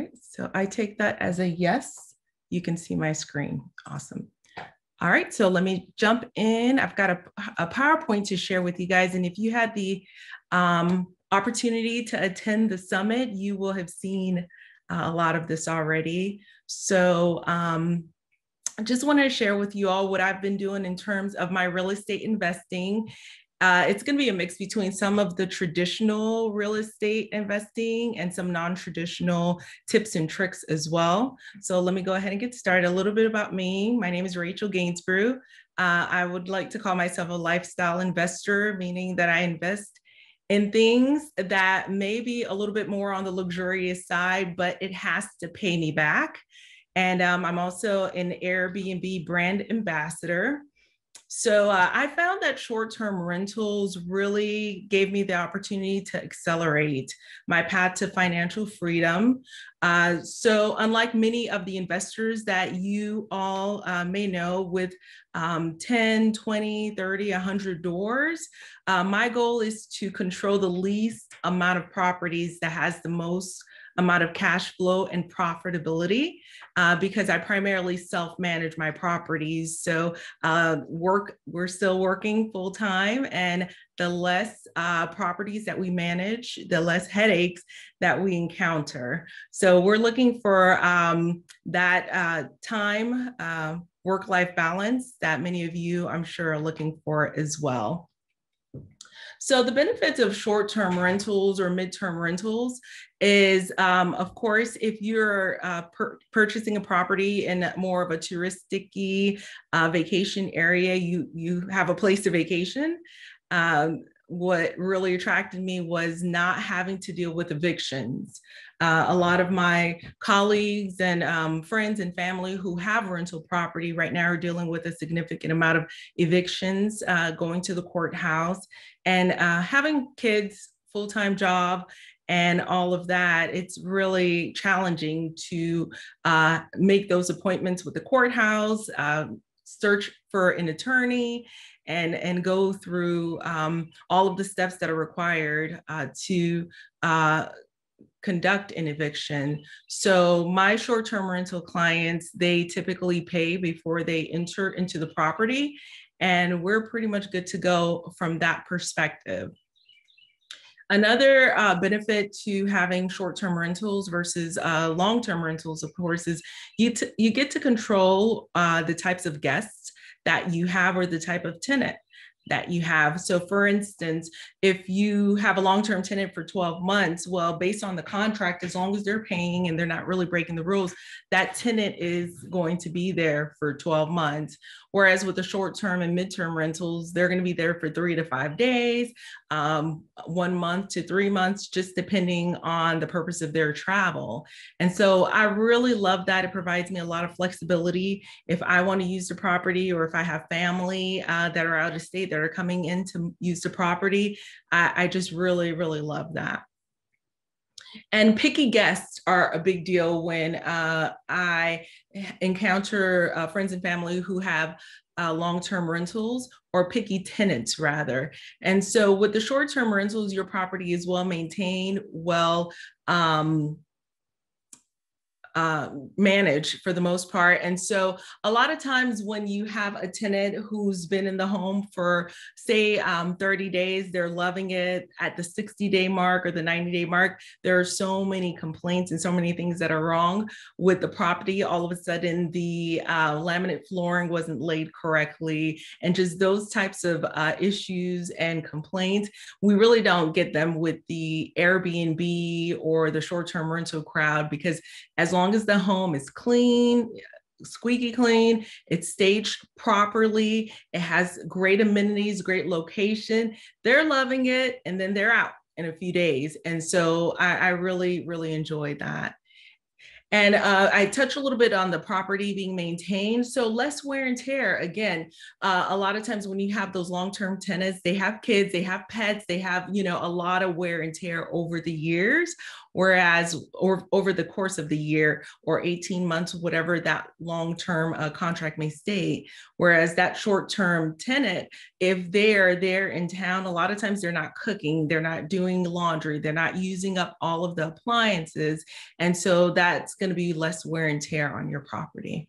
right, so I take that as a yes. You can see my screen. Awesome. All right, so let me jump in. I've got a PowerPoint to share with you guys. And if you had the opportunity to attend the summit, you will have seen a lot of this already. So I just want to share with you all what I've been doing in terms of my real estate investing. It's going to be a mix between some of the traditional real estate investing and some non-traditional tips and tricks as well. So let me go ahead and get started. A little bit about me. My name is Rachel Gainsbrugh. I would like to call myself a lifestyle investor, meaning that I invest in things that may be a little bit more on the luxurious side, but it has to pay me back. And I'm also an Airbnb brand ambassador. So I found that short-term rentals really gave me the opportunity to accelerate my path to financial freedom. So unlike many of the investors that you all may know with 10, 20, 30, 100 doors, my goal is to control the least amount of properties that has the most amount of cash flow and profitability, because I primarily self-manage my properties. So we're still working full time, and the less properties that we manage, the less headaches that we encounter. So we're looking for that time work-life balance that many of you, I'm sure, are looking for as well. So the benefits of short-term rentals or mid-term rentals is, of course, if you're purchasing a property in more of a touristic-y vacation area, you have a place to vacation. What really attracted me was not having to deal with evictions. A lot of my colleagues and friends and family who have rental property right now are dealing with a significant amount of evictions, going to the courthouse, and having kids, full-time job, and all of that. It's really challenging to make those appointments with the courthouse, search for an attorney, and go through all of the steps that are required to conduct an eviction. So my short-term rental clients, they typically pay before they enter into the property, and we're pretty much good to go from that perspective. Another benefit to having short-term rentals versus long-term rentals, of course, is you get to control the types of guests that you have or the type of tenant that you have. So for instance, if you have a long-term tenant for 12 months, well, based on the contract, as long as they're paying and they're not really breaking the rules, that tenant is going to be there for 12 months. Whereas with the short-term and mid-term rentals, they're going to be there for 3 to 5 days, 1 month to 3 months, just depending on the purpose of their travel. And so I really love that. It provides me a lot of flexibility. If I want to use the property, or if I have family that are out of state that are coming in to use the property, I just really, really love that. And picky guests are a big deal when I encounter friends and family who have long-term rentals, or picky tenants rather. And so with the short-term rentals, your property is well maintained, well managed for the most part. And so a lot of times when you have a tenant who's been in the home for, say, 30 days, they're loving it. At the 60-day mark or the 90-day mark, there are so many complaints and so many things that are wrong with the property. All of a sudden, the laminate flooring wasn't laid correctly, and just those types of issues and complaints. We really don't get them with the Airbnb or the short-term rental crowd, because as long as the home is clean, squeaky clean, it's staged properly, it has great amenities, great location, they're loving it, and then they're out in a few days. And so I really, really enjoyed that. And I touched a little bit on the property being maintained. So less wear and tear. Again, a lot of times when you have those long-term tenants, they have kids, they have pets, they have, a lot of wear and tear over the years. Whereas, or over the course of the year or 18 months, whatever that long-term contract may state. Whereas that short-term tenant, if they're there in town, a lot of times they're not cooking, they're not doing laundry, they're not using up all of the appliances. And so that's going to be less wear and tear on your property.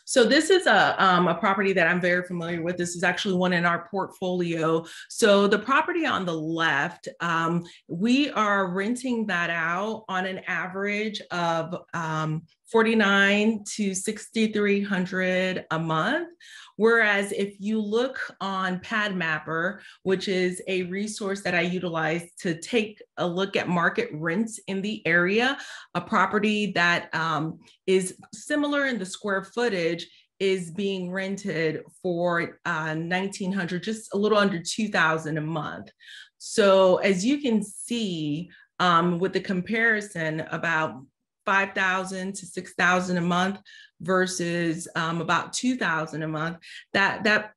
So this is a property that I'm very familiar with. This is actually one in our portfolio. So the property on the left, we are renting that out on an average of 49 to 6,300 a month. Whereas if you look on Pad Mapper, which is a resource that I utilize to take a look at market rents in the area, a property that is similar in the square footage is being rented for 1,900, just a little under 2,000 a month. So as you can see, with the comparison about 5,000 to 6,000 a month versus about 2,000 a month, that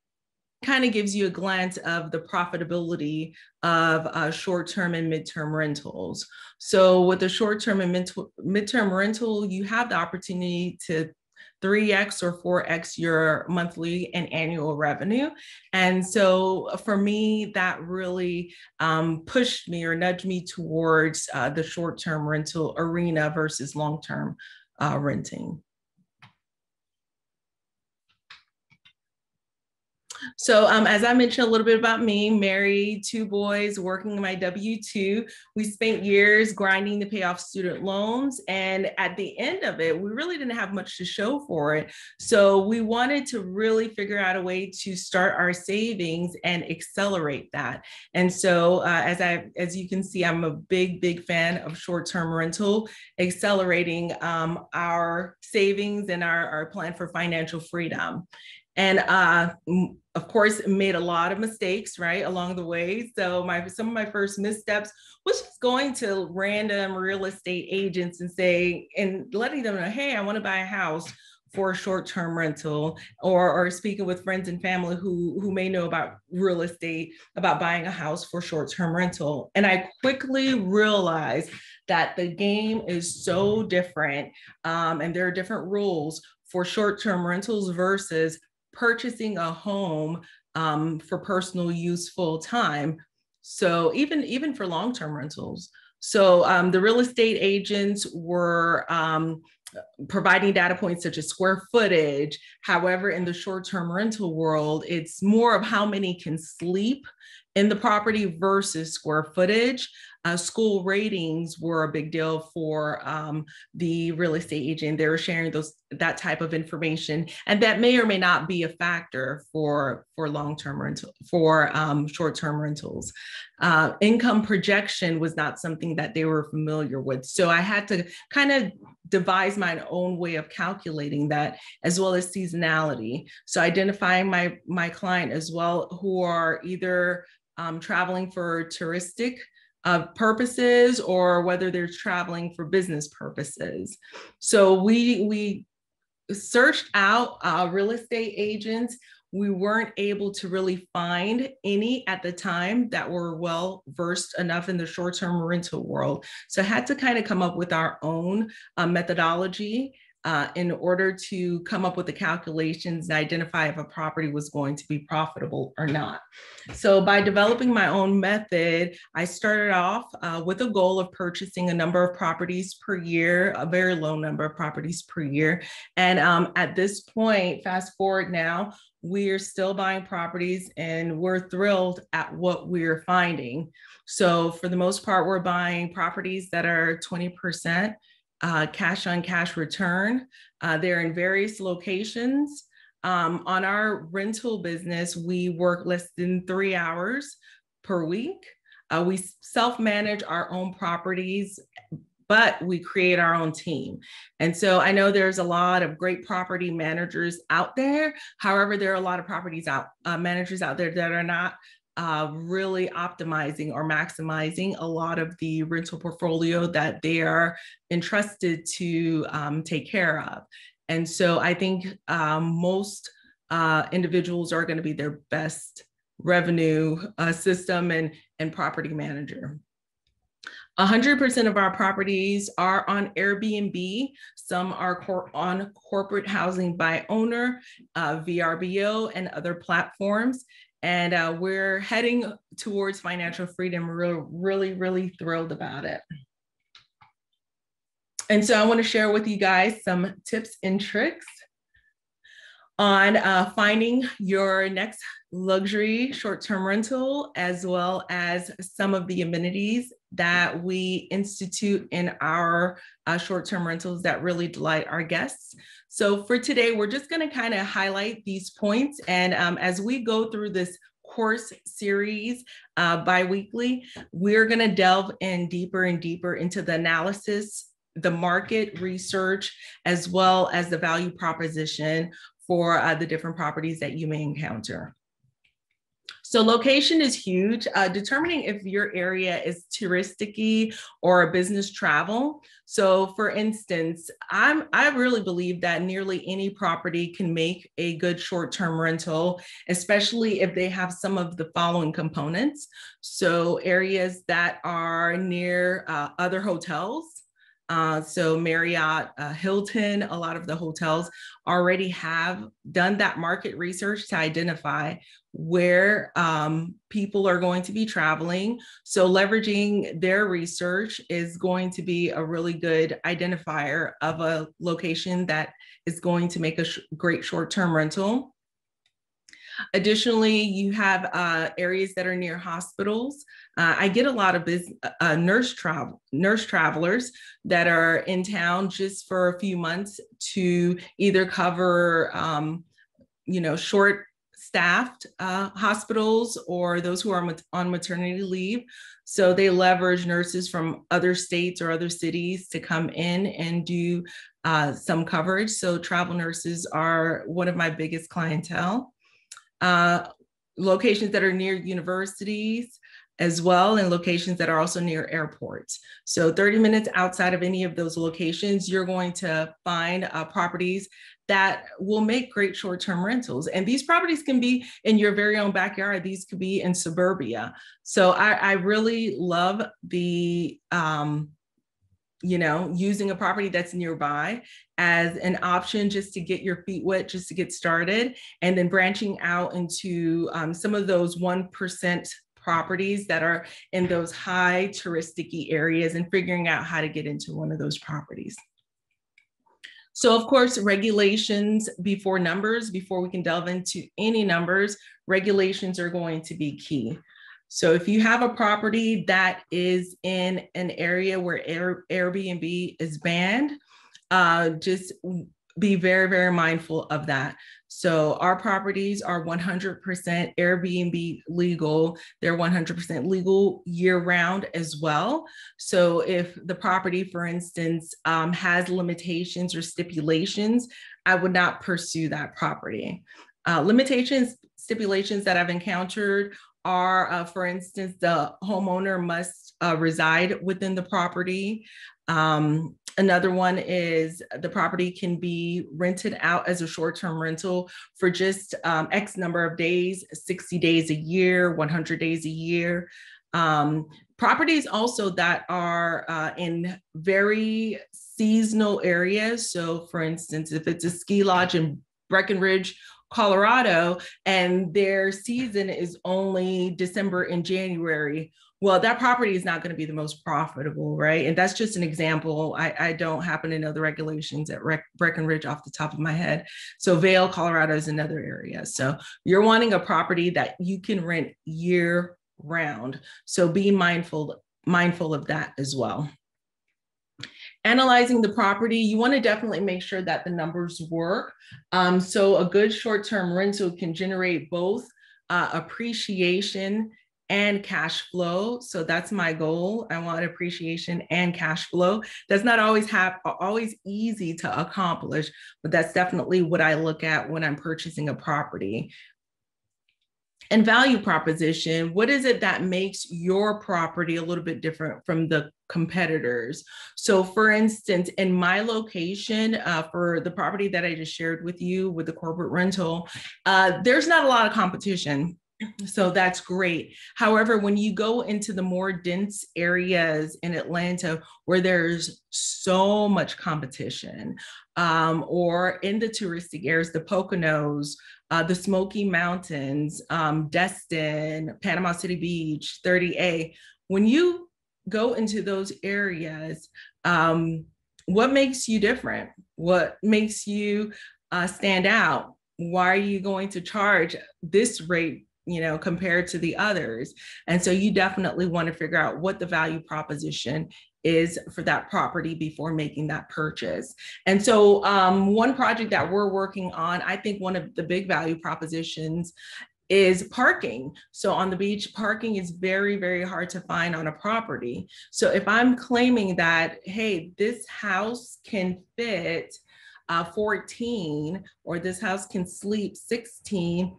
kind of gives you a glance of the profitability of short-term and midterm rentals. So with the short-term and midterm rental, you have the opportunity to 3x or 4x your monthly and annual revenue. And so for me, that really pushed me or nudged me towards the short-term rental arena versus long-term renting. So as I mentioned a little bit about me, married, 2 boys, working my W-2, we spent years grinding to pay off student loans. And at the end of it, we really didn't have much to show for it. So we wanted to really figure out a way to start our savings and accelerate that. And so as you can see, I'm a big fan of short-term rental, accelerating our savings and our plan for financial freedom. And of course, made a lot of mistakes, right, along the way. So some of my first missteps was just going to random real estate agents and letting them know, hey, I want to buy a house for a short-term rental, or speaking with friends and family who may know about real estate, about buying a house for short-term rental. And I quickly realized that the game is so different, and there are different rules for short-term rentals versus purchasing a home for personal use full time. So even for long-term rentals. So the real estate agents were providing data points such as square footage. However, in the short-term rental world, it's more of how many can sleep in the property versus square footage. School ratings were a big deal for the real estate agent. They were sharing that type of information, and that may or may not be a factor for long-term rental, for short-term rentals. Income projection was not something that they were familiar with, so I had to kind of devise my own way of calculating that, as well as seasonality. So identifying my client as well, who are either traveling for touristic purposes or whether they're traveling for business purposes. So we searched out real estate agents. We weren't able to really find any at the time that were well versed enough in the short-term rental world. So I had to kind of come up with our own methodology in order to come up with the calculations and identify if a property was going to be profitable or not. So by developing my own method, I started off with a goal of purchasing a number of properties per year, a very low number of properties per year. And at this point, fast forward now, we're still buying properties and we're thrilled at what we're finding. So for the most part, we're buying properties that are 20% cash on cash return. They're in various locations. On our rental business, we work less than 3 hours per week. We self-manage our own properties, but we create our own team. And so I know there's a lot of great property managers out there. However, there are a lot of managers out there that are not really optimizing or maximizing a lot of the rental portfolio that they are entrusted to take care of. And so I think most individuals are going to be their best revenue system and property manager. 100% of our properties are on Airbnb. Some are on corporate housing by owner, VRBO, and other platforms. And we're heading towards financial freedom. We're really thrilled about it. And so I want to share with you guys some tips and tricks on finding your next luxury short-term rental, as well as some of the amenities that we institute in our short-term rentals that really delight our guests. So for today, we're just going to kind of highlight these points. And as we go through this course series bi-weekly, we're going to delve in deeper and deeper into the analysis, the market research, as well as the value proposition for the different properties that you may encounter. So location is huge. Determining if your area is touristic-y or business travel. So for instance, I really believe that nearly any property can make a good short-term rental, especially if they have some of the following components. So areas that are near other hotels. So Marriott, Hilton, a lot of the hotels already have done that market research to identify where people are going to be traveling. So leveraging their research is going to be a really good identifier of a location that is going to make a great short-term rental. Additionally, you have areas that are near hospitals. I get a lot of nurse travelers that are in town just for a few months to either cover, short-staffed hospitals or those who are on maternity leave. So they leverage nurses from other states or other cities to come in and do some coverage. So travel nurses are one of my biggest clientele. Locations that are near universities as well, and locations that are also near airports. So 30 minutes outside of any of those locations, you're going to find properties that will make great short-term rentals. And these properties can be in your very own backyard. These could be in suburbia. So I really love the using a property that's nearby as an option just to get your feet wet, just to get started, and then branching out into some of those 1% properties that are in those high touristic-y areas and figuring out how to get into one of those properties. So of course, regulations before numbers. Before we can delve into any numbers, regulations are going to be key. So if you have a property that is in an area where Airbnb is banned, just be very mindful of that. So our properties are 100% Airbnb legal. They're 100% legal year round as well. So if the property, for instance, has limitations or stipulations, I would not pursue that property. Limitations, stipulations that I've encountered are, for instance, the homeowner must reside within the property. Another one is the property can be rented out as a short-term rental for just X number of days, 60 days a year, 100 days a year. Properties also that are in very seasonal areas. So for instance, if it's a ski lodge in Breckenridge, Colorado, and their season is only December and January, well, that property is not going to be the most profitable, right? And that's just an example. I don't happen to know the regulations at Breckenridge off the top of my head. So Vail, Colorado is another area. So you're wanting a property that you can rent year round. So be mindful of that as well. Analyzing the property, you want to definitely make sure that the numbers work. So a good short-term rental can generate both appreciation and cash flow. So that's my goal. I want appreciation and cash flow. That's not always easy to accomplish, but that's definitely what I look at when I'm purchasing a property. And value proposition, what is it that makes your property a little bit different from the competitors? So for instance, in my location, for the property that I just shared with you with the corporate rental, there's not a lot of competition. So that's great. However, when you go into the more dense areas in Atlanta where there's so much competition, or in the touristic areas, the Poconos, the Smoky Mountains, Destin, Panama City Beach, 30A, when you go into those areas, what makes you different? What makes you stand out? Why are you going to charge this rate, compared to the others? And so you definitely want to figure out what the value proposition is for that property before making that purchase. And so one project that we're working on, I think one of the big value propositions is parking. So on the beach, parking is very, very hard to find on a property. So if I'm claiming that, hey, this house can fit 14, or this house can sleep 16,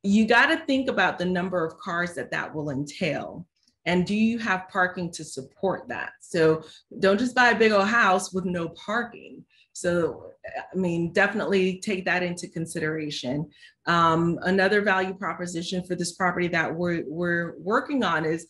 you got to think about the number of cars that will entail. And do you have parking to support that? So don't just buy a big old house with no parking. So, I mean, definitely take that into consideration. Another value proposition for this property that we're working on is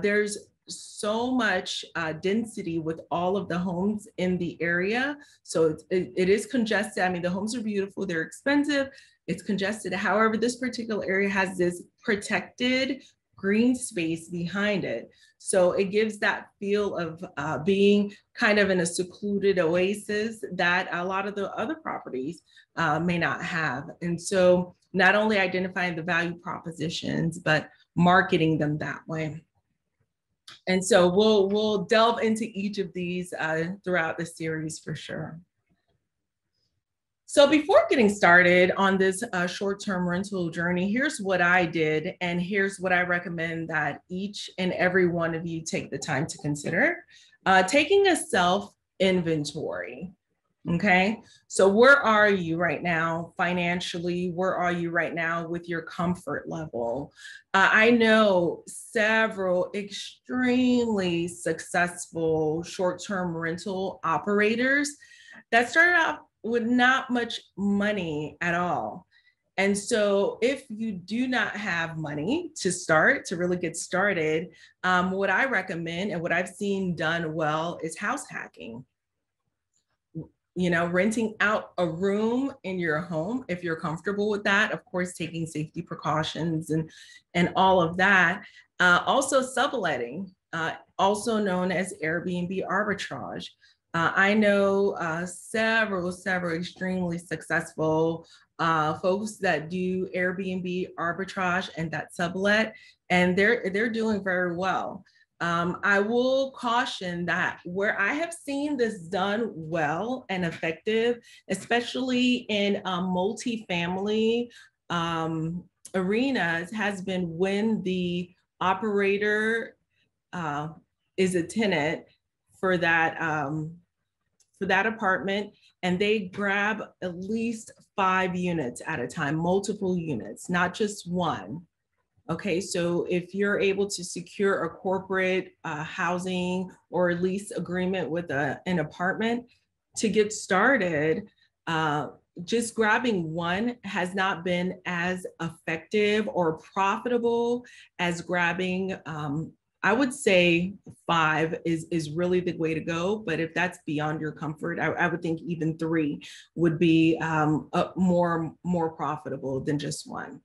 there's so much density with all of the homes in the area. So it is congested. I mean, the homes are beautiful, they're expensive, it's congested. However, this particular area has this protected green space behind it. So it gives that feel of being kind of in a secluded oasis that a lot of the other properties may not have. And so not only identifying the value propositions, but marketing them that way. And so we'll delve into each of these throughout the series for sure. So before getting started on this short-term rental journey, here's what I did, and here's what I recommend that each and every one of you take the time to consider. Taking a self-inventory. Okay, so where are you right now financially? Where are you right now with your comfort level? I know several extremely successful short-term rental operators that started out with not much money at all. And so if you do not have money to start, to really get started, what I recommend and what I've seen done well is house hacking. Renting out a room in your home, if you're comfortable with that, of course, taking safety precautions and all of that. Also subletting, also known as Airbnb arbitrage. I know several extremely successful folks that do Airbnb arbitrage and that sublet, and they're doing very well. I will caution that where I have seen this done well and effective, especially in multifamily arenas, has been when the operator is a tenant for that apartment, and they grab at least 5 units at a time, multiple units, not just one. Okay, so if you're able to secure a corporate housing or lease agreement with an apartment to get started, just grabbing one has not been as effective or profitable as grabbing, I would say 5 is really the way to go. But if that's beyond your comfort, I would think even 3 would be more profitable than just one.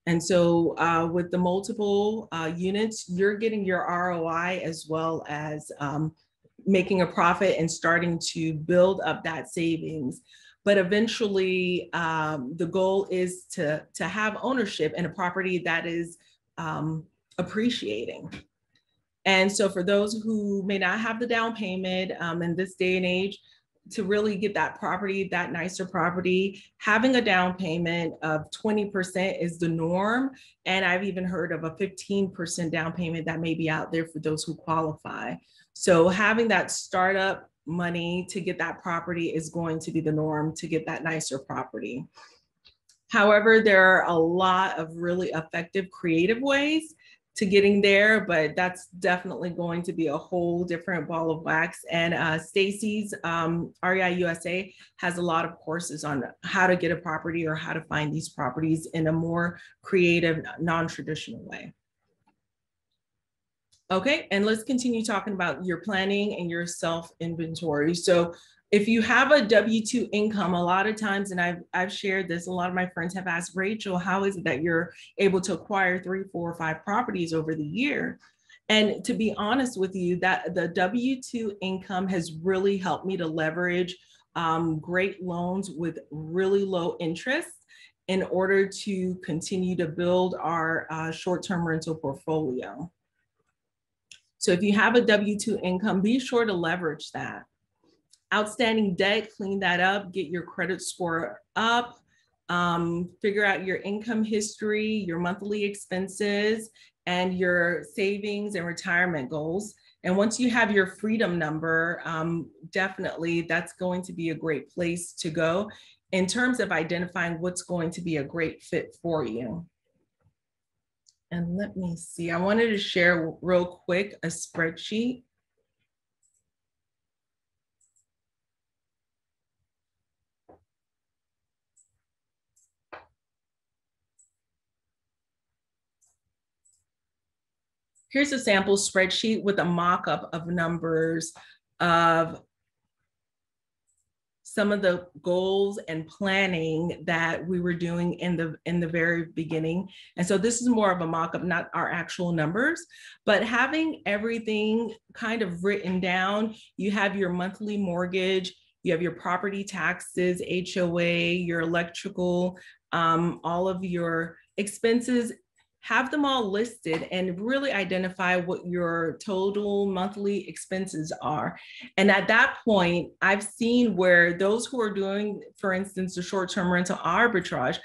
And so with the multiple units, you're getting your ROI as well as making a profit and starting to build up that savings. But eventually, the goal is to have ownership in a property that is appreciating. And so for those who may not have the down payment in this day and age, to really get that property, that nicer property, having a down payment of 20% is the norm. And I've even heard of a 15% down payment that may be out there for those who qualify. So having that startup money to get that property is going to be the norm to get that nicer property. However, there are a lot of really effective creative ways to getting there, but that's definitely going to be a whole different ball of wax. And Stacy's REI USA has a lot of courses on how to get a property or how to find these properties in a more creative, non-traditional way. Okay, and let's continue talking about your planning and your self-inventory. So if you have a W-2 income, a lot of times, and I've shared this, a lot of my friends have asked, Rachel, how is it that you're able to acquire 3, 4, 5 properties over the year? And to be honest with you, that the W-2 income has really helped me to leverage great loans with really low interest in order to continue to build our short-term rental portfolio. So if you have a W-2 income, be sure to leverage that. Outstanding debt, clean that up, get your credit score up, figure out your income history, your monthly expenses, and your savings and retirement goals. And once you have your freedom number, definitely that's going to be a great place to go in terms of identifying what's going to be a great fit for you. And let me see, I wanted to share real quick a spreadsheet. Here's a sample spreadsheet with a mock-up of numbers of some of the goals and planning that we were doing in the very beginning. And so this is more of a mock-up, not our actual numbers, but having everything kind of written down. You have your monthly mortgage, you have your property taxes, HOA, your electrical, all of your expenses. Have them all listed and really identify what your total monthly expenses are. And at that point, I've seen where those who are doing, for instance, the short-term rental arbitrage,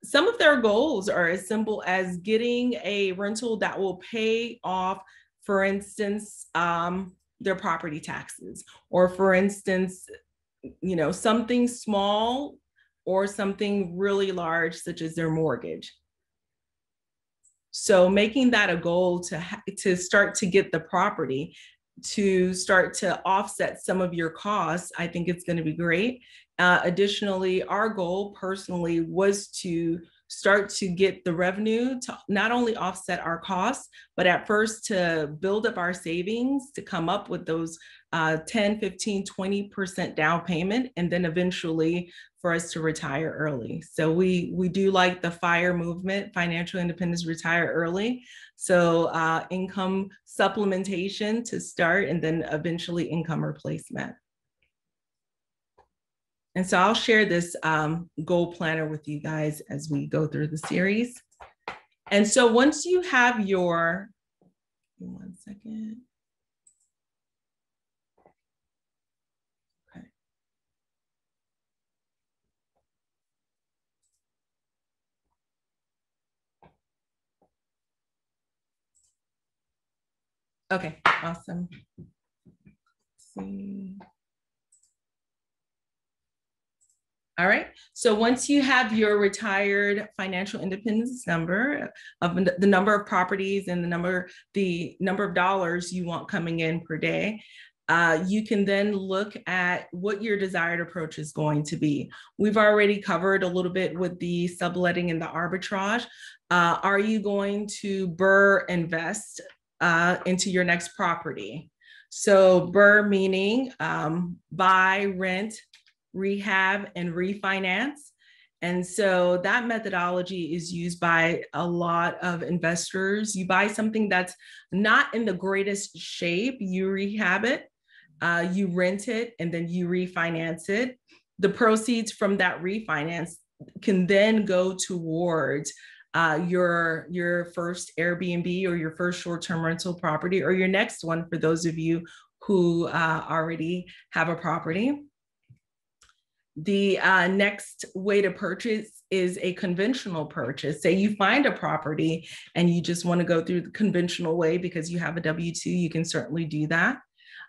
some of their goals are as simple as getting a rental that will pay off, for instance, their property taxes, or for instance, something small or something really large, such as their mortgage. So making that a goal to start to get the property, to start to offset some of your costs, I think it's going to be great. Additionally, our goal personally was to start to get the revenue to not only offset our costs, but at first to build up our savings to come up with those 10, 15, 20% down payment, and then eventually for us to retire early. So we do like the FIRE movement, financial independence, retire early. So income supplementation to start, and then eventually income replacement. And so I'll share this goal planner with you guys as we go through the series. And so once you have your, give me one second. Okay, awesome. Let's see. All right, so once you have your retired financial independence number of the number of properties and the number of dollars you want coming in per day, you can then look at what your desired approach is going to be. We've already covered a little bit with the subletting and the arbitrage. Are you going to BRRRR invest into your next property? So BRRRR meaning buy, rent, rehab, and refinance. And so that methodology is used by a lot of investors. You buy something that's not in the greatest shape, you rehab it, you rent it, and then you refinance it. The proceeds from that refinance can then go towards your first Airbnb or your first short-term rental property, or your next one for those of you who already have a property. The next way to purchase is a conventional purchase. Say you find a property and you just want to go through the conventional way because you have a W-2, you can certainly do that.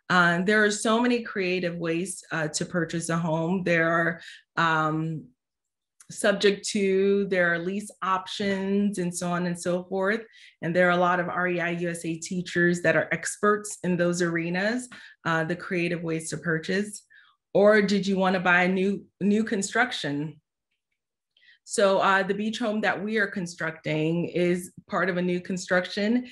There are so many creative ways to purchase a home. There are subject to their lease options and so on and so forth. And there are a lot of REI USA teachers that are experts in those arenas, the creative ways to purchase. Or did you want to buy a new construction? So the beach home that we are constructing is part of a new construction.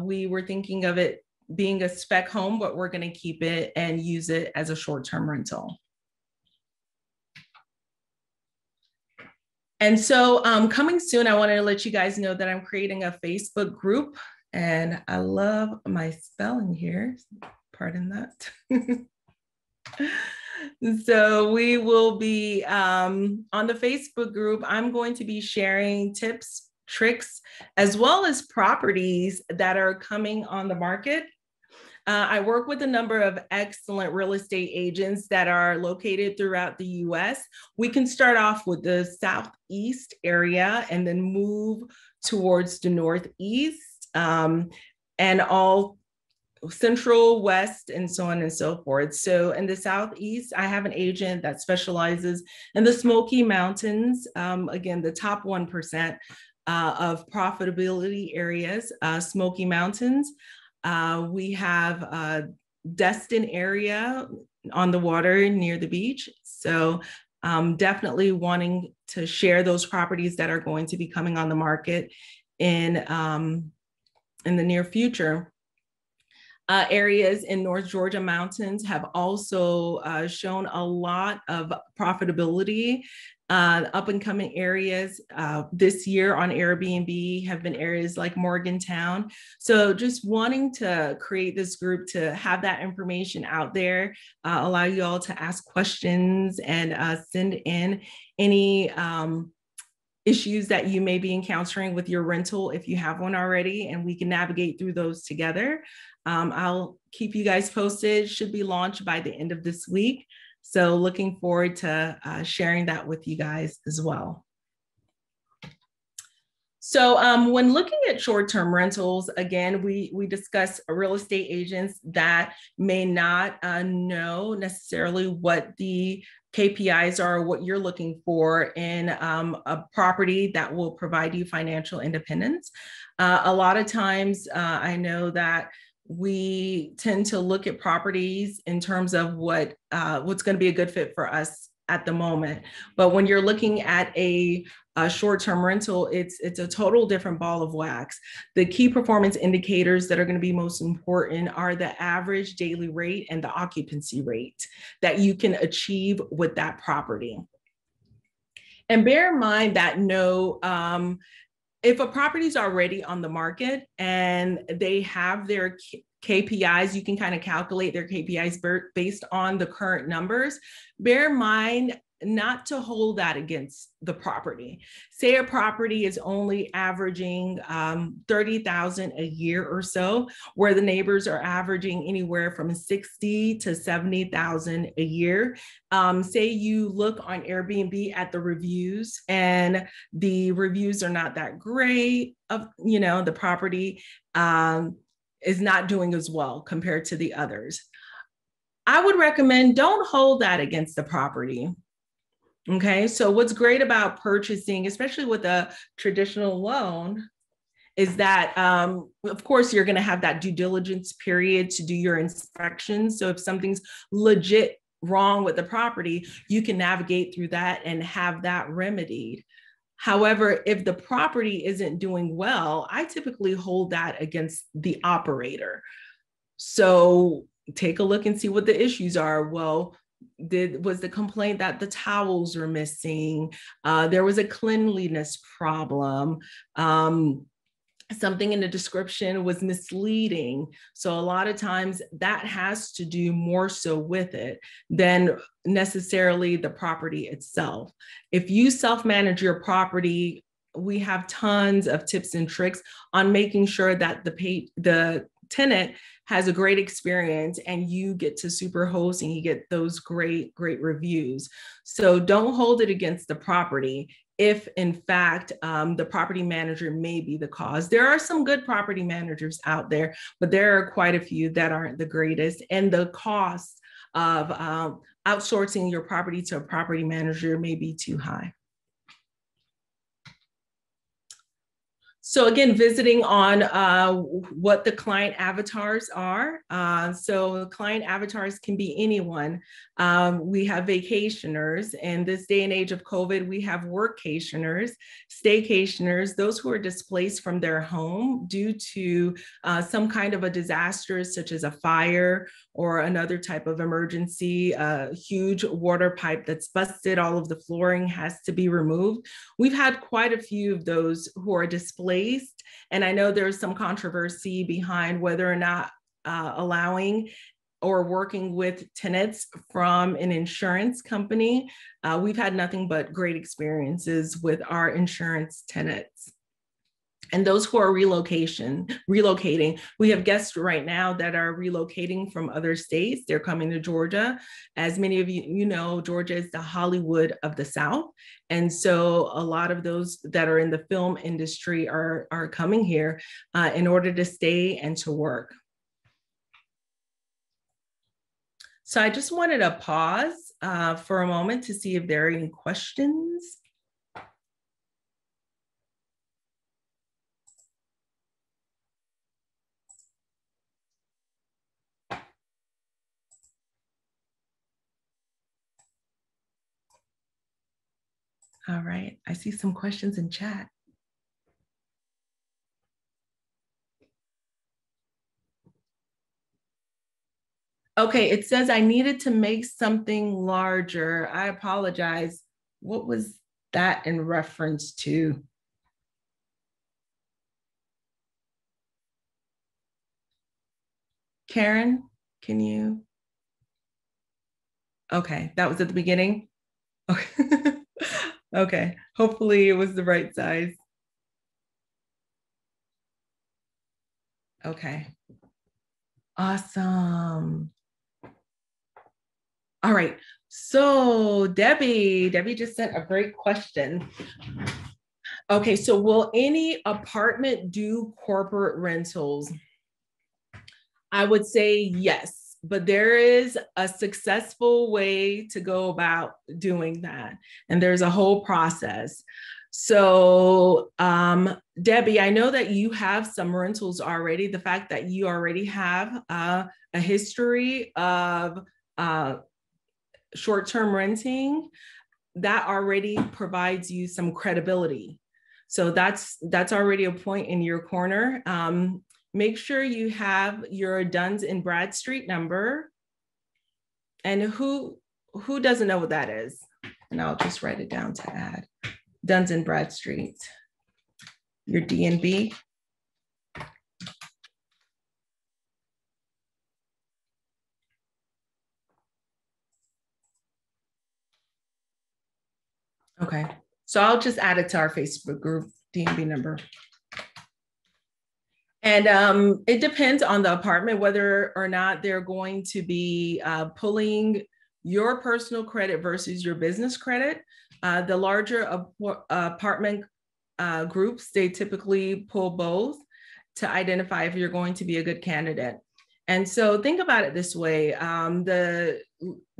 We were thinking of it being a spec home, but we're going to keep it and use it as a short-term rental. And so coming soon, I wanted to let you guys know that I'm creating a Facebook group, and I love my spelling here. Pardon that. So we will be on the Facebook group. I'm going to be sharing tips, tricks, as well as properties that are coming on the market. I work with a number of excellent real estate agents that are located throughout the US. We can start off with the Southeast area and then move towards the Northeast and all Central, West, and so on and so forth. So in the Southeast, I have an agent that specializes in the Smoky Mountains. Again, the top 1% of profitability areas, Smoky Mountains. We have Destin area on the water near the beach. So definitely wanting to share those properties that are going to be coming on the market in the near future. Areas in North Georgia mountains have also shown a lot of profitability. Up and coming areas this year on Airbnb have been areas like Morgantown. So just wanting to create this group to have that information out there, allow you all to ask questions and send in any issues that you may be encountering with your rental if you have one already, and we can navigate through those together. I'll keep you guys posted. Should be launched by the end of this week. So looking forward to sharing that with you guys as well. So when looking at short-term rentals, again, we discuss real estate agents that may not know necessarily what the KPIs are, or what you're looking for in a property that will provide you financial independence. A lot of times I know that we tend to look at properties in terms of what's going to be a good fit for us at the moment. But when you're looking at a short-term rental, it's a total different ball of wax. The key performance indicators that are going to be most important are the average daily rate and the occupancy rate that you can achieve with that property. And bear in mind that if a property is already on the market and they have their KPIs, you can kind of calculate their KPIs based on the current numbers. Bear in mind not to hold that against the property. Say a property is only averaging $30,000 a year or so, where the neighbors are averaging anywhere from $60,000 to $70,000 a year. Say you look on Airbnb at the reviews and the reviews are not that great of, the property is not doing as well compared to the others. I would recommend don't hold that against the property. Okay, so what's great about purchasing, especially with a traditional loan, is that, of course, you're going to have that due diligence period to do your inspections. So if something's legit wrong with the property, you can navigate through that and have that remedied. However, if the property isn't doing well, I typically hold that against the operator. So take a look and see what the issues are. Well, was the complaint that the towels were missing? There was a cleanliness problem. Something in the description was misleading. So a lot of times that has to do more so with it than necessarily the property itself. If you self-manage your property, we have tons of tips and tricks on making sure that the tenant has a great experience and you get to super host and you get those great reviews. So don't hold it against the property if in fact the property manager may be the cause. There are some good property managers out there, but there are quite a few that aren't the greatest, and the cost of outsourcing your property to a property manager may be too high. So again, visiting on what the client avatars are. So client avatars can be anyone. We have vacationers. In this day and age of COVID, we have workationers, staycationers, those who are displaced from their home due to some kind of a disaster, such as a fire or another type of emergency, a huge water pipe that's busted, all of the flooring has to be removed. We've had quite a few of those who are displaced. And I know there's some controversy behind whether or not allowing or working with tenants from an insurance company. We've had nothing but great experiences with our insurance tenants. And those who are relocating, we have guests right now that are relocating from other states. They're coming to Georgia. As many of you know, Georgia is the Hollywood of the South. And so a lot of those that are in the film industry are coming here in order to stay and to work. So I just wanted to pause for a moment to see if there are any questions. All right, I see some questions in chat. Okay, it says I needed to make something larger. I apologize. What was that in reference to? Karen, can you? Okay, that was at the beginning. Okay. Okay, hopefully it was the right size. Okay, awesome. All right, so Debbie just sent a great question. Okay, so will any apartment do corporate rentals? I would say yes, but there is a successful way to go about doing that. And there's a whole process. So, Debbie, I know that you have some rentals already. The fact that you already have a history of short-term renting, that already provides you some credibility. So that's already a point in your corner. Make sure you have your Duns and Bradstreet number. And who doesn't know what that is? And I'll just write it down to add. Duns and Bradstreet, your DNB. Okay, so I'll just add it to our Facebook group, DNB number. And it depends on the apartment, whether or not they're going to be pulling your personal credit versus your business credit. The larger apartment groups, they typically pull both to identify if you're going to be a good candidate. And so think about it this way. The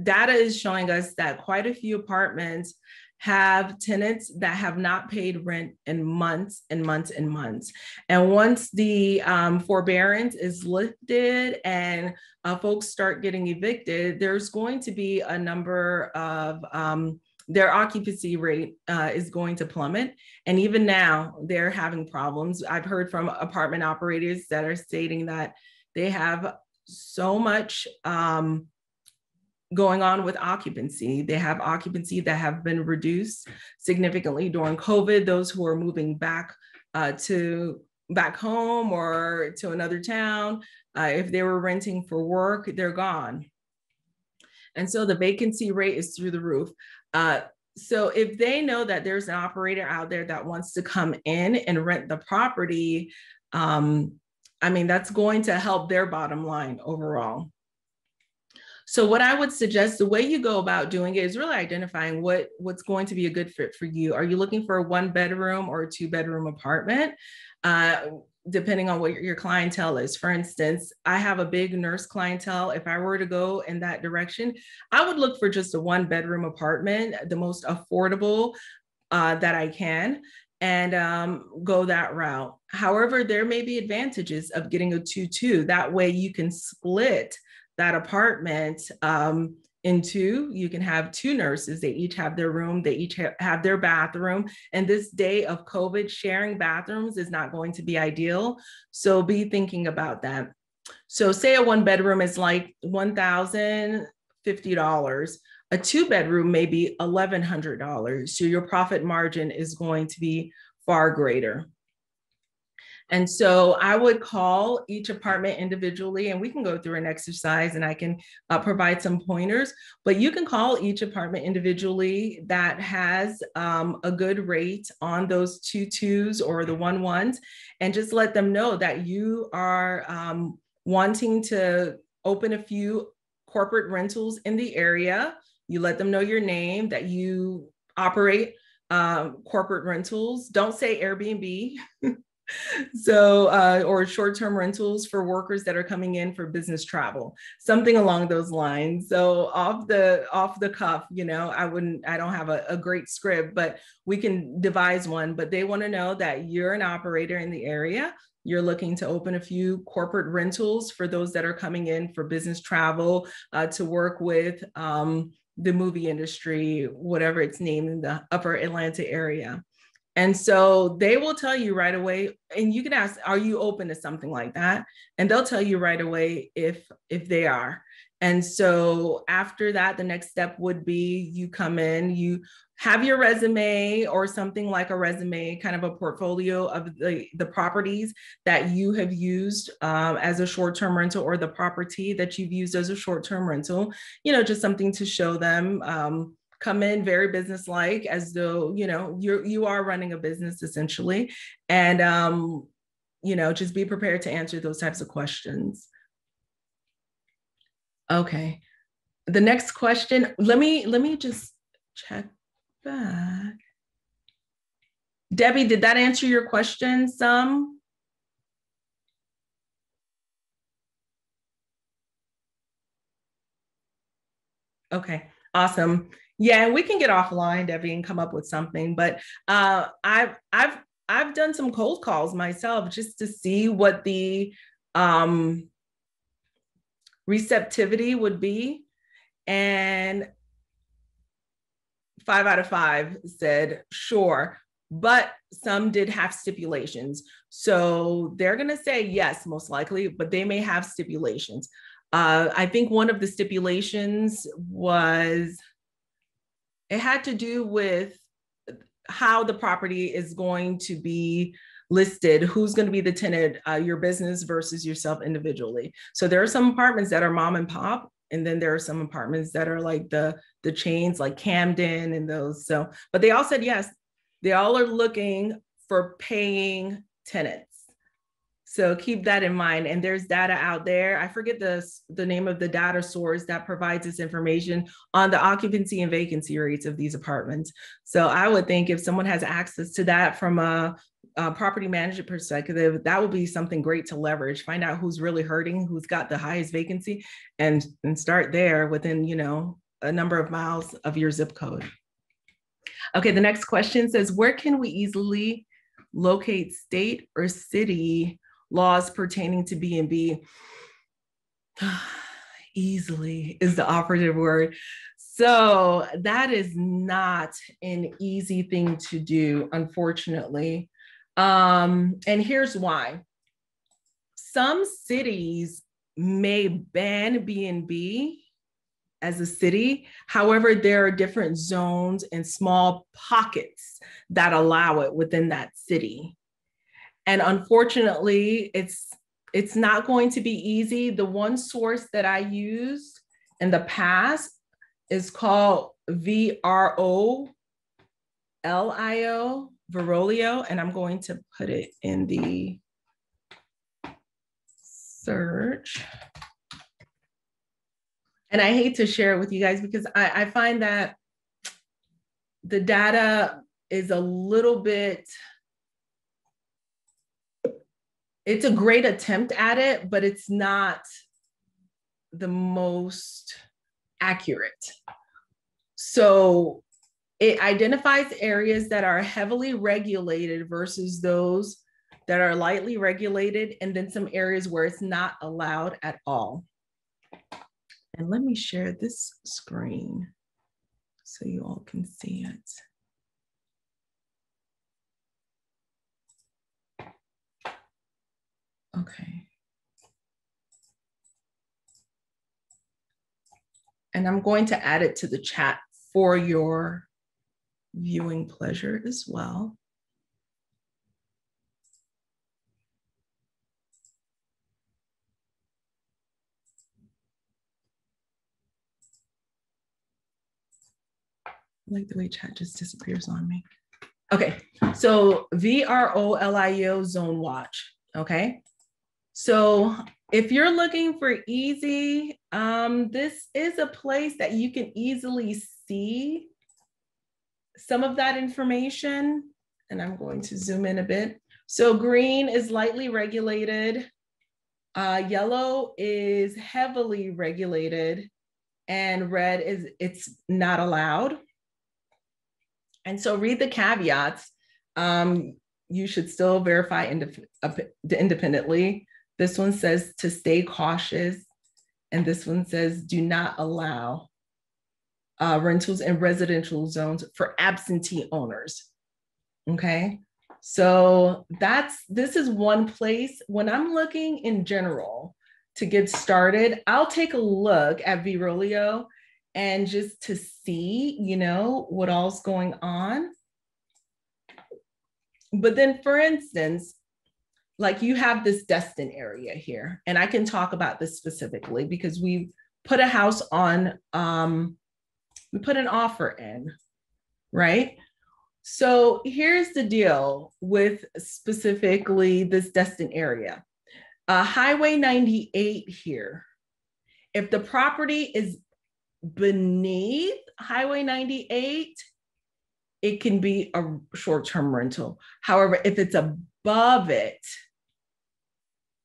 data is showing us that quite a few apartments have tenants that have not paid rent in months and months and months. And once the forbearance is lifted and folks start getting evicted, there's going to be a number of their occupancy rate is going to plummet. And even now they're having problems. I've heard from apartment operators that are stating that they have so much going on with occupancy. They have occupancy that have been reduced significantly during COVID. Those who are moving back back home or to another town, if they were renting for work, they're gone. And so the vacancy rate is through the roof. So if they know that there's an operator out there that wants to come in and rent the property, I mean, that's going to help their bottom line overall. So what I would suggest, the way you go about doing it is really identifying what's going to be a good fit for you. Are you looking for a 1-bedroom or a 2-bedroom apartment? Depending on what your clientele is. For instance, I have a big nurse clientele. If I were to go in that direction, I would look for just a 1-bedroom apartment, the most affordable that I can. and go that route. However, there may be advantages of getting a 2-2. That way you can split that apartment into, you can have 2 nurses. They each have their room. They each have their bathroom. And this day of COVID, sharing bathrooms is not going to be ideal. So be thinking about that. So say a 1-bedroom is like $1,050. A 2-bedroom may be $1,100. So your profit margin is going to be far greater. And so I would call each apartment individually, and we can go through an exercise and I can provide some pointers, but you can call each apartment individually that has a good rate on those 2-2s or the 1-1s, and just let them know that you are wanting to open a few corporate rentals in the area. You let them know your name, that you operate corporate rentals. Don't say Airbnb. So, or short-term rentals for workers that are coming in for business travel, something along those lines. So off the cuff, you know, I don't have a great script, but we can devise one. But they want to know that you're an operator in the area. You're looking to open a few corporate rentals for those that are coming in for business travel, to work with the movie industry, whatever it's named, in the upper Atlanta area. And so they will tell you right away, and you can ask, are you open to something like that? And they'll tell you right away if they are. And so after that, the next step would be you come in, you have your resume or something like a resume, kind of a portfolio of the properties that you have used as a short-term rental, or the property that you've used as a short-term rental, you know, just something to show them. Come in very business-like, as though, you know, you are running a business essentially. And, you know, just be prepared to answer those types of questions. Okay. The next question, let me just check back. Debbie, did that answer your question some? Okay, awesome. Yeah, we can get offline, Debbie, and come up with something. But I've done some cold calls myself just to see what the receptivity would be, and 5 out of 5 said sure, but some did have stipulations. So they're going to say yes, most likely, but they may have stipulations. I think one of the stipulations was, it had to do with how the property is going to be listed, who's going to be the tenant, your business versus yourself individually. So there are some apartments that are mom and pop, and then there are some apartments that are like the chains, like Camden and those. So, but they all said yes. They all are looking for paying tenants. So keep that in mind. And there's data out there. I forget the name of the data source that provides this information on the occupancy and vacancy rates of these apartments. So I would think if someone has access to that from a property management perspective, that would be something great to leverage. Find out who's really hurting, who's got the highest vacancy, and start there within, you know, a number of miles of your zip code. Okay, the next question says, where can we easily locate state or city laws pertaining to B&B? Easily is the operative word. So that is not an easy thing to do, unfortunately. And here's why. Some cities may ban B&B as a city. However, there are different zones and small pockets that allow it within that city. And unfortunately, it's not going to be easy. The one source that I used in the past is called VROLIO, Verolio, and I'm going to put it in the search. And I hate to share it with you guys because I find that the data is a little bit, it's a great attempt at it, but it's not the most accurate. So It identifies areas that are heavily regulated versus those that are lightly regulated, and then some areas where it's not allowed at all. And let me share this screen so you all can see it. Okay. And I'm going to add it to the chat for your viewing pleasure as well. I like the way chat just disappears on me. Okay, so VROLIO Zone Watch, okay? So if you're looking for easy, this is a place that you can easily see some of that information, and I'm going to zoom in a bit. So green is lightly regulated, yellow is heavily regulated, and red is it's not allowed. And so read the caveats. You should still verify independently. This one says to stay cautious, and this one says do not allow rentals in residential zones for absentee owners. Okay, so this is one place. When I'm looking in general to get started, I'll take a look at VROLIO and just to see, you know, what all's going on. But then, for instance, like you have this Destin area here, and I can talk about this specifically because we put a house on, we put an offer in, right? So here's the deal with specifically this Destin area. Highway 98 here. If the property is beneath Highway 98, it can be a short-term rental. However, if it's above it,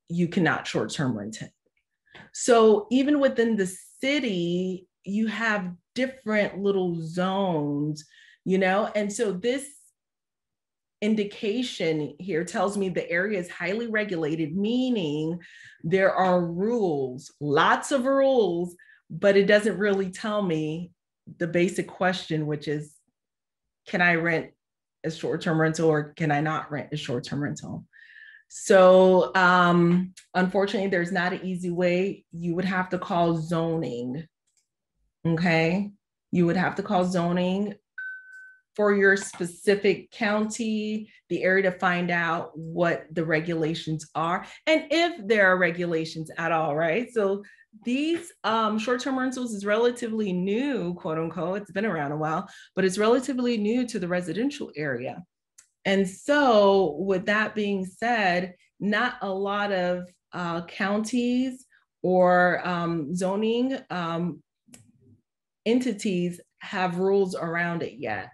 you cannot short-term rent it. So even within the city, you have different little zones, you know? And so this indication here tells me the area is highly regulated, meaning there are rules, lots of rules, but it doesn't really tell me the basic question, which is, can I rent a short-term rental or can I not rent a short-term rental? So unfortunately, there's not an easy way. You would have to call zoning, okay? You would have to call zoning for your specific county, the area, to find out what the regulations are and if there are regulations at all, right? So these short-term rentals is relatively new, quote unquote. It's been around a while, but it's relatively new to the residential area. And so with that being said, not a lot of counties or zoning entities have rules around it yet,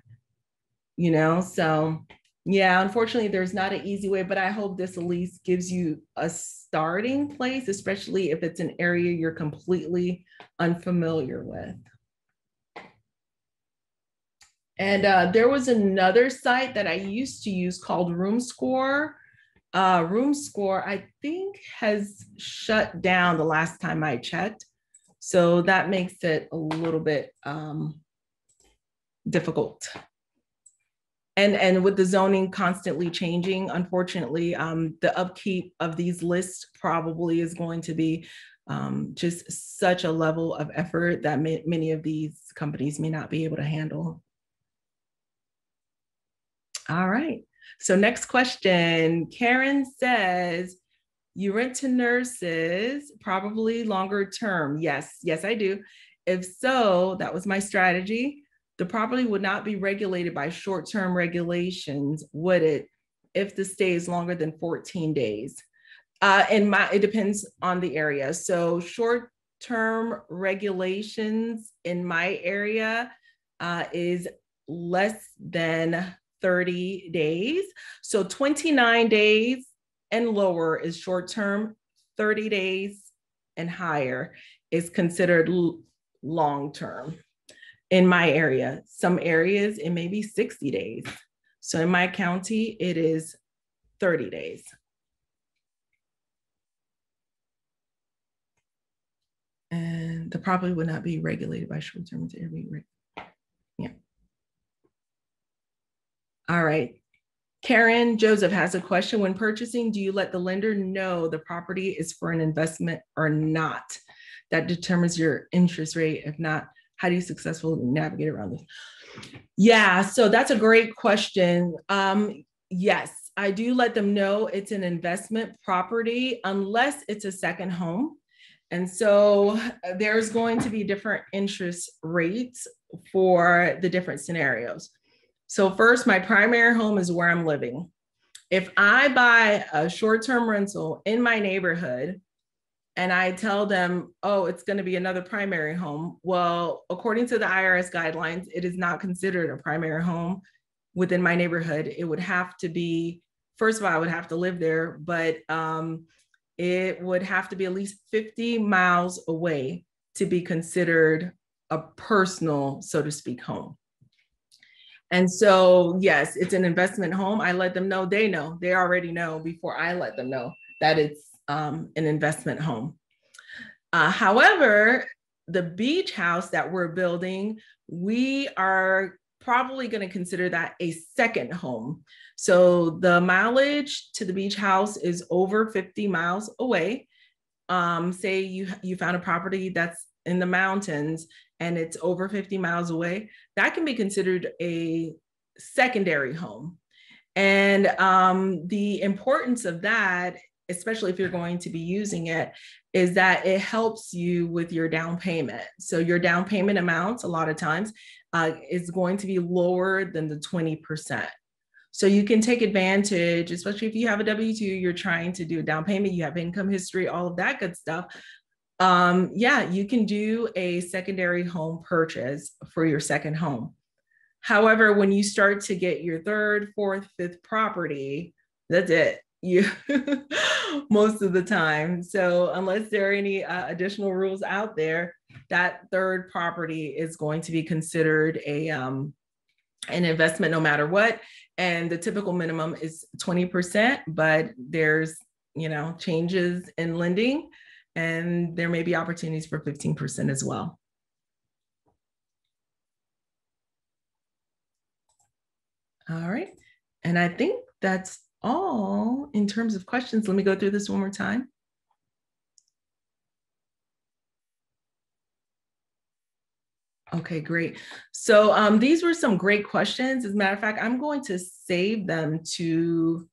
you know? So yeah, unfortunately, there's not an easy way, but I hope this at least gives you a starting place, especially if it's an area you're completely unfamiliar with. And there was another site that I used to use called RoomScore. RoomScore, I think, has shut down the last time I checked. So that makes it a little bit difficult. And with the zoning constantly changing, unfortunately, the upkeep of these lists probably is going to be just such a level of effort that many of these companies may not be able to handle. All right. So next question, Karen says, you rent to nurses, probably longer term. Yes, I do. If so, that was my strategy. The property would not be regulated by short-term regulations, would it, if the stay is longer than 14 days? It depends on the area. So short-term regulations in my area is less than 30 days. So 29 days and lower is short-term, 30 days and higher is considered long-term. in my area. Some areas, it may be 60 days. So in my county, it is 30 days. And the property would not be regulated by short-term rental. Yeah. All right. Karen Joseph has a question. When purchasing, do you let the lender know the property is for an investment or not? That determines your interest rate. If not, how do you successfully navigate around this? Yeah, so that's a great question. Yes, I do let them know it's an investment property unless it's a second home. And so there's going to be different interest rates for the different scenarios. So first, my primary home is where I'm living. If I buy a short-term rental in my neighborhood and I tell them, oh, it's going to be another primary home, well, according to the IRS guidelines, it is not considered a primary home within my neighborhood. It would have to be, first of all, I would have to live there, but it would have to be at least 50 miles away to be considered a personal, so to speak, home. And so, yes, it's an investment home. I let them know, they already know before I let them know that it's an investment home. However, the beach house that we're building, we are probably going to consider that a second home. So the mileage to the beach house is over 50 miles away. Say you found a property that's in the mountains and it's over 50 miles away, that can be considered a secondary home. And the importance of that, especially if you're going to be using it, is that it helps you with your down payment. So your down payment amounts a lot of times is going to be lower than the 20%. So you can take advantage, especially if you have a W-2, you're trying to do a down payment, you have income history, all of that good stuff. Yeah, you can do a secondary home purchase for your second home. However, when you start to get your third, fourth, fifth property, that's it. You most of the time. So unless there are any additional rules out there, that third property is going to be considered an investment no matter what. And the typical minimum is 20%, but there's, changes in lending and there may be opportunities for 15% as well. All right. And I think that's all in terms of questions. Let me go through this one more time. Okay, great. So these were some great questions. As a matter of fact, I'm going to save them to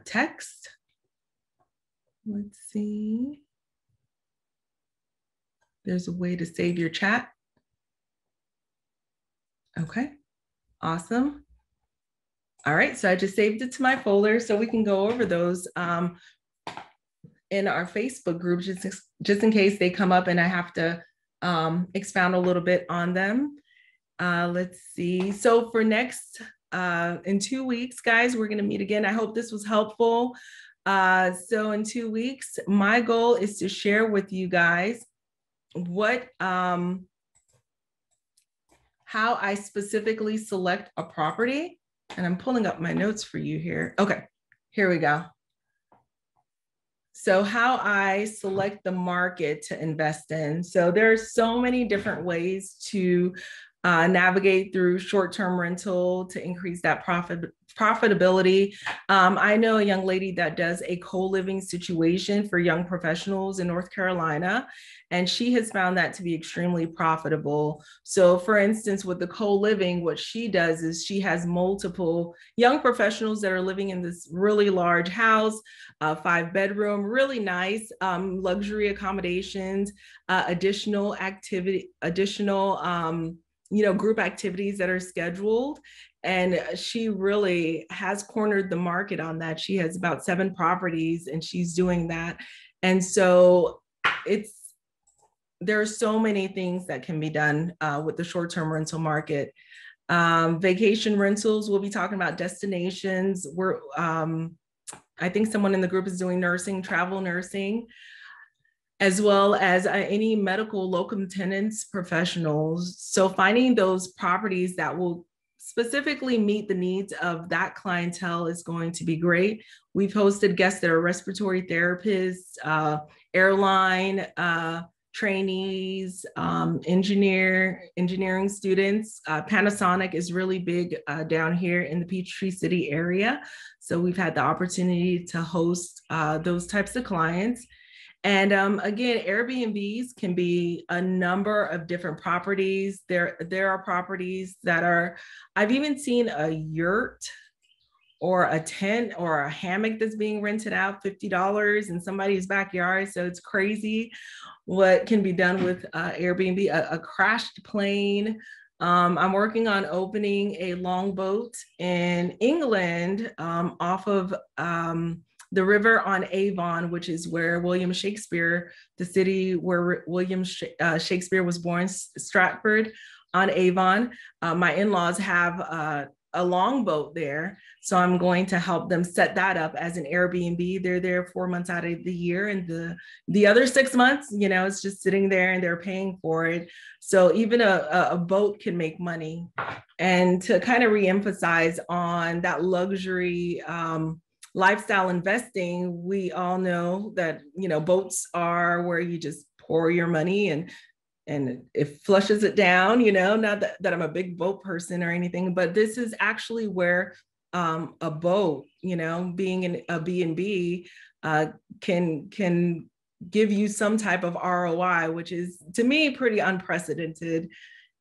text. Let's see. There's a way to save your chat. Okay, awesome. All right, so I just saved it to my folder so we can go over those in our Facebook group, just in case they come up and I have to expound a little bit on them. Let's see. So for next, in 2 weeks, guys, we're going to meet again. I hope this was helpful. So in 2 weeks, my goal is to share with you guys what, how I specifically select a property. And I'm pulling up my notes for you here. Okay, here we go. So how I select the market to invest in. So there's so many different ways to navigate through short-term rental to increase that profitability. I know a young lady that does a co-living situation for young professionals in North Carolina, and she has found that to be extremely profitable. So for instance, with the co-living, what she does is she has multiple young professionals that are living in this really large house, 5-bedroom, really nice, luxury accommodations, additional group activities that are scheduled. And she really has cornered the market on that. She has about 7 properties and she's doing that. And so there are so many things that can be done with the short-term rental market. Vacation rentals, we'll be talking about destinations. I think someone in the group is doing nursing, travel nursing. as well as any medical locum tenens professionals. So finding those properties that will specifically meet the needs of that clientele is going to be great. We've hosted guests that are respiratory therapists, airline trainees, engineering students. Panasonic is really big down here in the Peachtree City area. So we've had the opportunity to host those types of clients. And again, Airbnbs can be a number of different properties. There are properties that are, I've even seen a yurt or a tent or a hammock that's being rented out $50 in somebody's backyard. So it's crazy what can be done with Airbnb, a crashed plane. I'm working on opening a longboat in England off of the river on Avon, which is where William Shakespeare, the city where William Shakespeare was born, Stratford on Avon. My in-laws have a longboat there. So I'm going to help them set that up as an Airbnb. They're there 4 months out of the year, and the other 6 months, you know, it's just sitting there and they're paying for it. So even a boat can make money. And to kind of reemphasize on that luxury lifestyle investing, we all know that, you know, boats are where you just pour your money and it flushes it down, you know, not that I'm a big boat person or anything, but this is actually where a boat, you know, being in a B&B can give you some type of ROI, which is to me pretty unprecedented.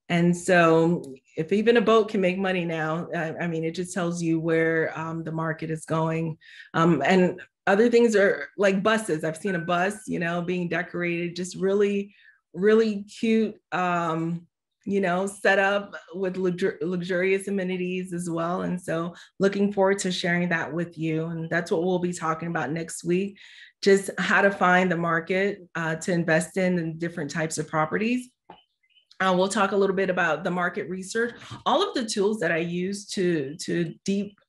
And so if even a boat can make money now, I mean, it just tells you where the market is going. And other things are like buses. I've seen a bus, you know, being decorated, just really, really cute, you know, set up with luxurious amenities as well. And so looking forward to sharing that with you. And that's what we'll be talking about next week, just how to find the market to invest in different types of properties. We'll talk a little bit about the market research, all of the tools that I use to deep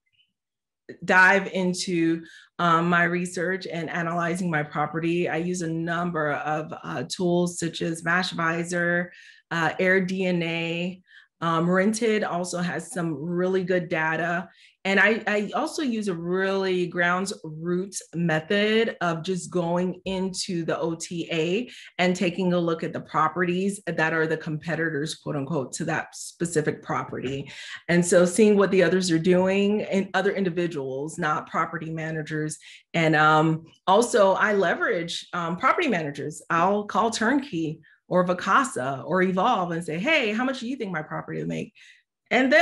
dive into my research and analyzing my property. I use a number of tools such as Mashvisor, AirDNA. Rented also has some really good data. And I also use a really grounds roots method of just going into the OTA and taking a look at the properties that are the competitors, quote unquote, to that specific property. And so seeing what the others are doing and other individuals, not property managers. And also I leverage property managers. I'll call Turnkey or Vacasa or Evolve and say, hey, how much do you think my property will make? And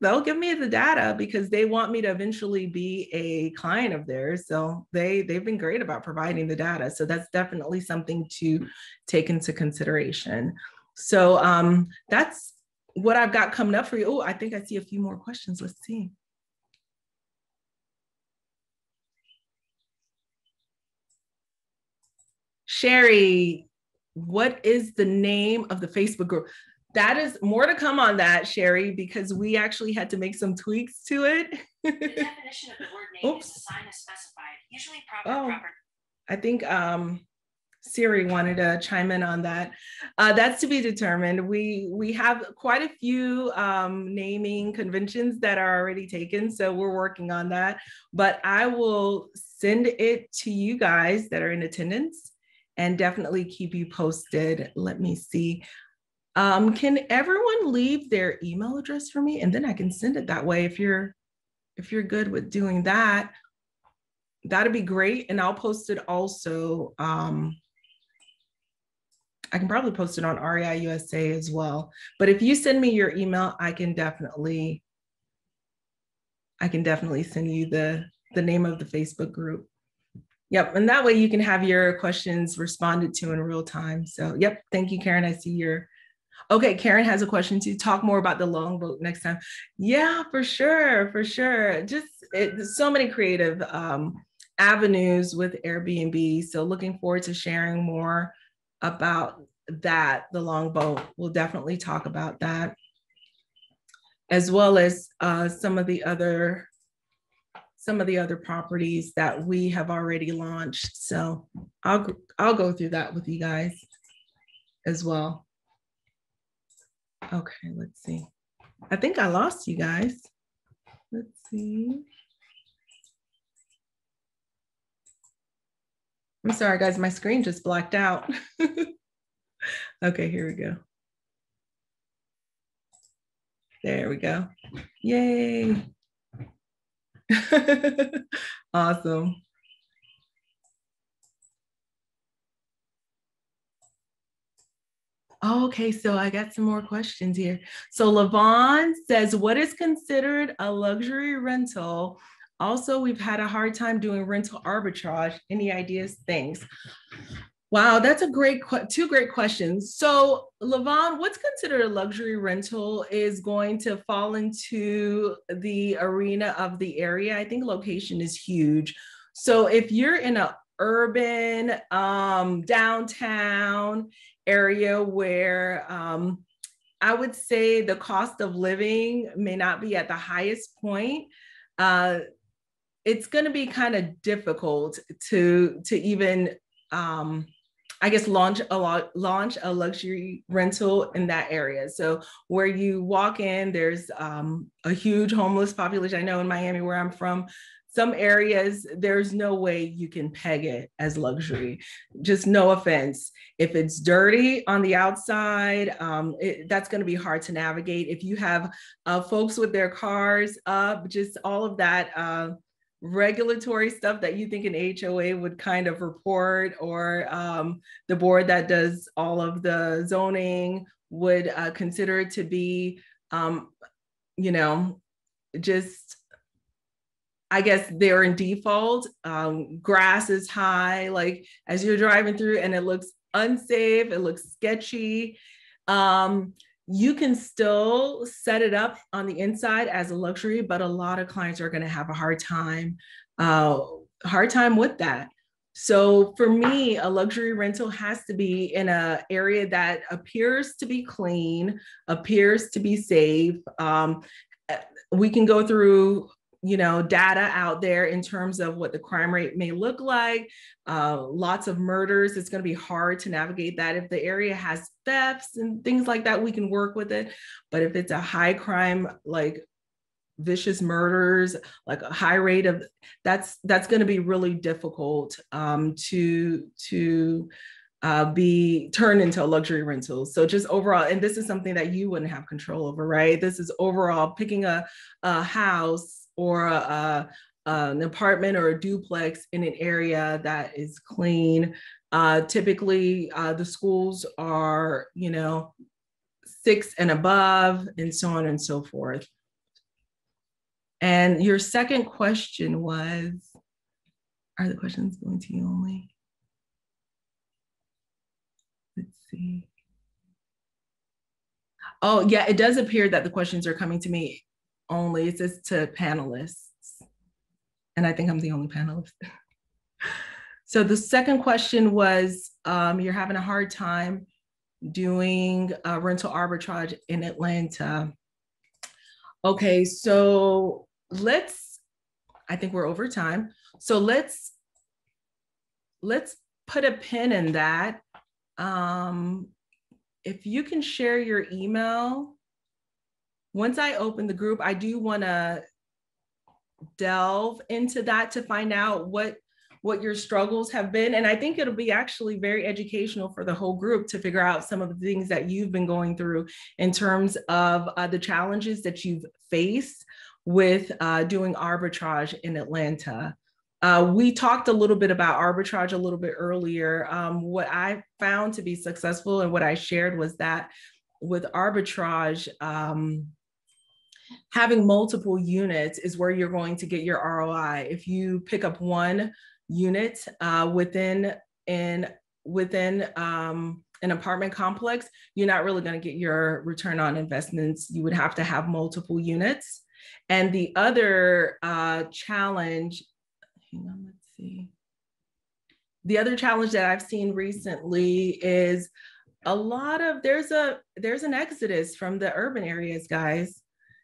they'll give me the data because they want me to eventually be a client of theirs. So they've been great about providing the data. So that's definitely something to take into consideration. So that's what I've got coming up for you. Oh, I think I see a few more questions. Let's see. Sherry, what is the name of the Facebook group? That is more to come on that, Sherry, because we actually had to make some tweaks to it. The definition of the word name is assigned as specified, usually proper. I think Siri wanted to chime in on that. That's to be determined. We have quite a few naming conventions that are already taken, so we're working on that. But I will send it to you guys that are in attendance and definitely keep you posted. Let me see. Can everyone leave their email address for me? And then I can send it that way. If you're good with doing that, that'd be great. And I'll post it also. I can probably post it on REI USA as well. But if you send me your email, I can definitely send you the name of the Facebook group. Yep, and that way you can have your questions responded to in real time. So yep, thank you, Karen. I see your, okay, Karen has a question to talk more about the longboat next time. Yeah, for sure. Just so many creative avenues with Airbnb. So looking forward to sharing more about that, the longboat. We'll definitely talk about that, as well as some of the other some of the other properties that we have already launched. So I'll go through that with you guys as well. Okay, let's see. I think I lost you guys. Let's see. I'm sorry, guys, my screen just blacked out. Okay, here we go. There we go. Yay. Awesome. Okay, so I got some more questions here. So Lavon says, what is considered a luxury rental? Also, we've had a hard time doing rental arbitrage. Any ideas? Thanks. Wow, that's two great questions. So Lavon, what's considered a luxury rental is going to fall into the arena of the area. I think location is huge. So if you're in an urban downtown area where I would say the cost of living may not be at the highest point, it's going to be kind of difficult to even I guess launch a luxury rental in that area. So where you walk in, there's a huge homeless population. I know in Miami, where I'm from, some areas, there's no way you can peg it as luxury. Just no offense. If it's dirty on the outside, that's going to be hard to navigate. If you have folks with their cars up, just all of that regulatory stuff that you think an HOA would kind of report, or the board that does all of the zoning would consider it to be, you know, just, I guess they're in default. Grass is high, like as you're driving through and it looks unsafe, it looks sketchy. You can still set it up on the inside as a luxury, but a lot of clients are going to have a hard time with that. So for me, a luxury rental has to be in an area that appears to be clean, appears to be safe. We can go through, you know, data out there in terms of what the crime rate may look like. Lots of murders, it's going to be hard to navigate that. If the area has thefts and things like that, we can work with it. But if it's a high crime, like vicious murders, like a high rate of, that's going to be really difficult to be turned into a luxury rental. So just overall, and this is something that you wouldn't have control over, right? This is overall picking a house or an apartment or a duplex in an area that is clean. Typically, the schools are, you know, 6 and above, and so on and so forth. And your second question was, are the questions going to you only? Let's see. Oh, yeah, it does appear that the questions are coming to me only. It says to panelists. And I think I'm the only panelist. So the second question was, you're having a hard time doing rental arbitrage in Atlanta. Okay, so I think we're over time. So let's put a pin in that. If you can share your email, once I open the group, I do want to delve into that to find out what your struggles have been. And I think it'll be actually very educational for the whole group to figure out some of the things that you've been going through in terms of the challenges that you've faced with doing arbitrage in Atlanta. We talked a little bit about arbitrage a little bit earlier. What I found to be successful and what I shared was that with arbitrage, having multiple units is where you're going to get your ROI. If you pick up one unit within an apartment complex, you're not really going to get your return on investments. You would have to have multiple units. And the other challenge, hang on, let's see. The other challenge that I've seen recently is there's an exodus from the urban areas, guys.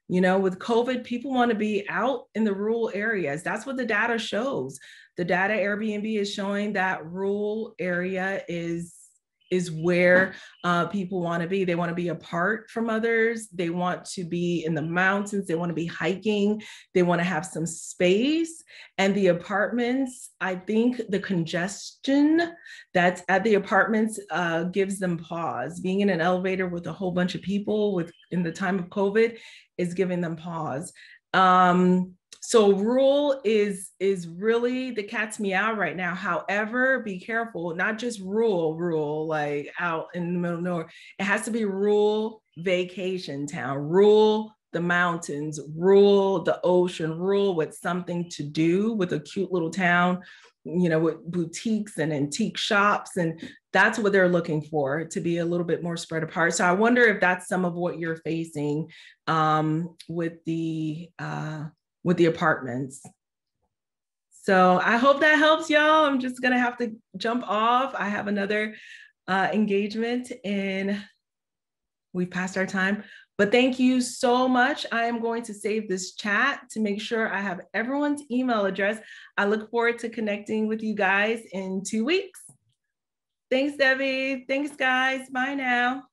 You know, with COVID, people want to be out in the rural areas. That's what the data shows. The data Airbnb is showing that rural area is where people want to be. They want to be apart from others. They want to be in the mountains. They want to be hiking. They want to have some space. And the apartments, I think the congestion that's at the apartments gives them pause. Being in an elevator with a whole bunch of people in the time of COVID is giving them pause. So rural is really the cat's meow right now. However, be careful, not just rural, like out in the middle of nowhere. It has to be rural vacation town, rural the mountains, rural the ocean, rural with something to do, with a cute little town, you know, with boutiques and antique shops. And that's what they're looking for, to be a little bit more spread apart. So I wonder if that's some of what you're facing with the apartments. So I hope that helps, y'all. I'm just gonna have to jump off. I have another engagement and we've passed our time. But thank you so much. I am going to save this chat to make sure I have everyone's email address. I look forward to connecting with you guys in 2 weeks. Thanks, Debbie. Thanks, guys. Bye now.